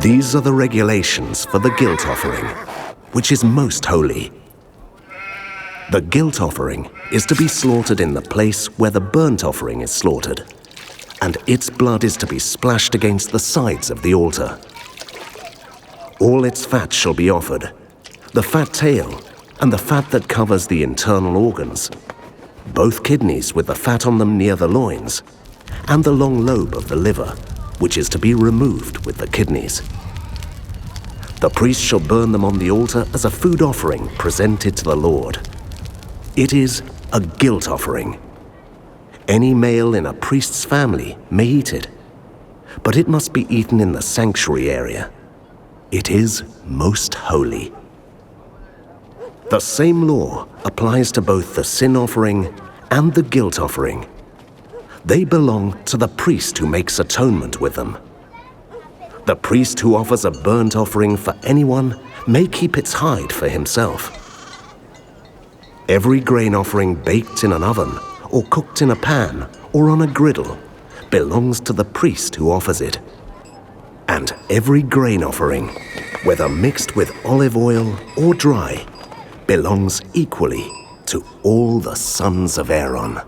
These are the regulations for the guilt offering, which is most holy. The guilt offering is to be slaughtered in the place where the burnt offering is slaughtered, and its blood is to be splashed against the sides of the altar. All its fat shall be offered, the fat tail and the fat that covers the internal organs, both kidneys with the fat on them near the loins, and the long lobe of the liver, which is to be removed with the kidneys. The priest shall burn them on the altar as a food offering presented to the Lord. It is a guilt offering. Any male in a priest's family may eat it, but it must be eaten in the sanctuary area. It is most holy. The same law applies to both the sin offering and the guilt offering. They belong to the priest who makes atonement with them. The priest who offers a burnt offering for anyone may keep its hide for himself. Every grain offering baked in an oven or cooked in a pan or on a griddle belongs to the priest who offers it. And every grain offering, whether mixed with olive oil or dry, belongs equally to all the sons of Aaron.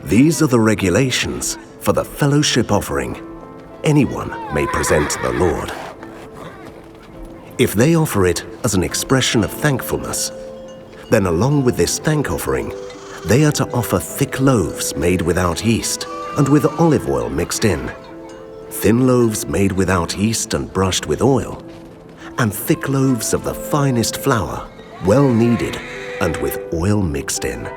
These are the regulations for the fellowship offering anyone may present to the Lord. If they offer it as an expression of thankfulness, then along with this thank offering, they are to offer thick loaves made without yeast and with olive oil mixed in, thin loaves made without yeast and brushed with oil, and thick loaves of the finest flour, well kneaded and with oil mixed in.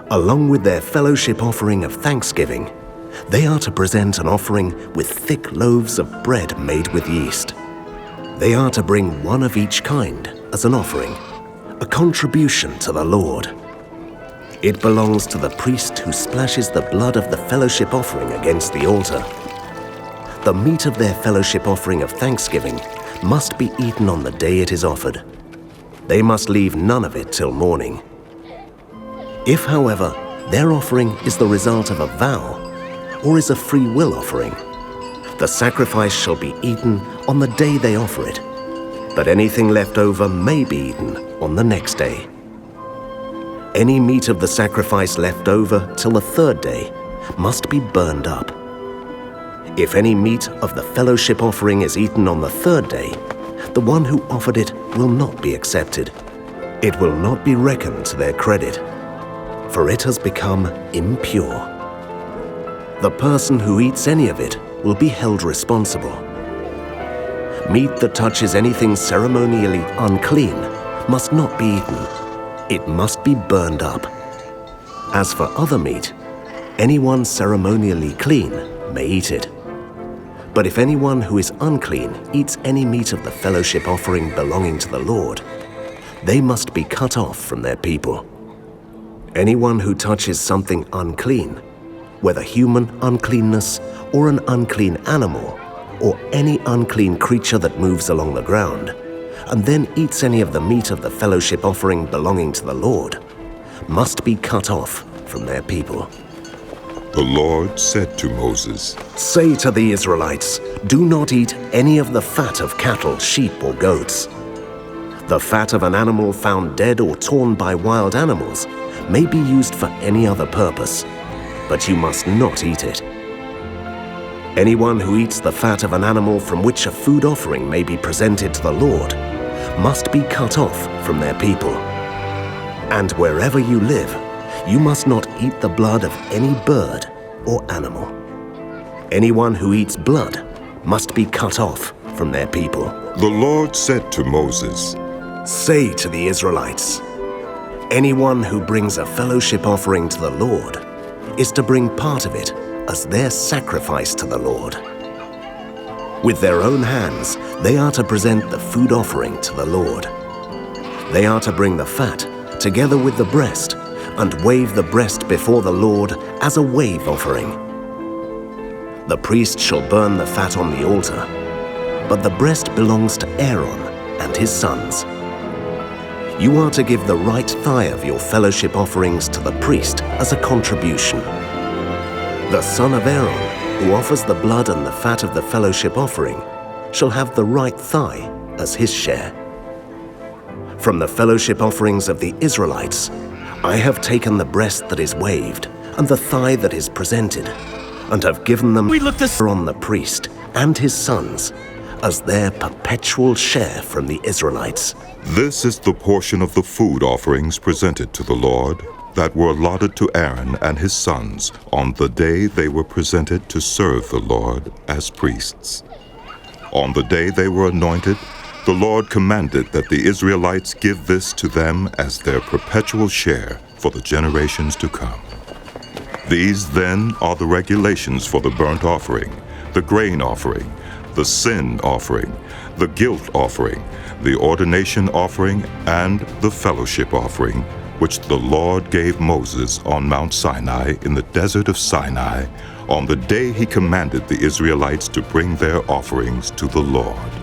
Along with their fellowship offering of thanksgiving, they are to present an offering with thick loaves of bread made with yeast. They are to bring one of each kind as an offering, a contribution to the Lord. It belongs to the priest who splashes the blood of the fellowship offering against the altar. The meat of their fellowship offering of thanksgiving must be eaten on the day it is offered. They must leave none of it till morning. If, however, their offering is the result of a vow or is a free will offering, the sacrifice shall be eaten on the day they offer it, but anything left over may be eaten on the next day. Any meat of the sacrifice left over till the third day must be burned up. If any meat of the fellowship offering is eaten on the third day, the one who offered it will not be accepted. It will not be reckoned to their credit, for it has become impure. The person who eats any of it will be held responsible. Meat that touches anything ceremonially unclean must not be eaten. It must be burned up. As for other meat, anyone ceremonially clean may eat it. But if anyone who is unclean eats any meat of the fellowship offering belonging to the Lord, they must be cut off from their people. Anyone who touches something unclean, whether human uncleanness or an unclean animal, or any unclean creature that moves along the ground, and then eats any of the meat of the fellowship offering belonging to the Lord, must be cut off from their people. The Lord said to Moses, "Say to the Israelites, do not eat any of the fat of cattle, sheep, or goats. The fat of an animal found dead or torn by wild animals may be used for any other purpose, but you must not eat it. Anyone who eats the fat of an animal from which a food offering may be presented to the Lord must be cut off from their people. And wherever you live, you must not eat the blood of any bird or animal. Anyone who eats blood must be cut off from their people." The Lord said to Moses, "Say to the Israelites, anyone who brings a fellowship offering to the Lord is to bring part of it as their sacrifice to the Lord. With their own hands, they are to present the food offering to the Lord. They are to bring the fat together with the breast and wave the breast before the Lord as a wave offering. The priest shall burn the fat on the altar, but the breast belongs to Aaron and his sons. You are to give the right thigh of your fellowship offerings to the priest as a contribution. The son of Aaron who offers the blood and the fat of the fellowship offering shall have the right thigh as his share. From the fellowship offerings of the Israelites, I have taken the breast that is waved and the thigh that is presented, and have given them on the priest and his sons as their perpetual share from the Israelites. This is the portion of the food offerings presented to the Lord that were allotted to Aaron and his sons on the day they were presented to serve the Lord as priests. On the day they were anointed, the Lord commanded that the Israelites give this to them as their perpetual share for the generations to come. These then are the regulations for the burnt offering, the grain offering, the sin offering, the guilt offering, the ordination offering, and the fellowship offering, which the Lord gave Moses on Mount Sinai in the desert of Sinai on the day he commanded the Israelites to bring their offerings to the Lord.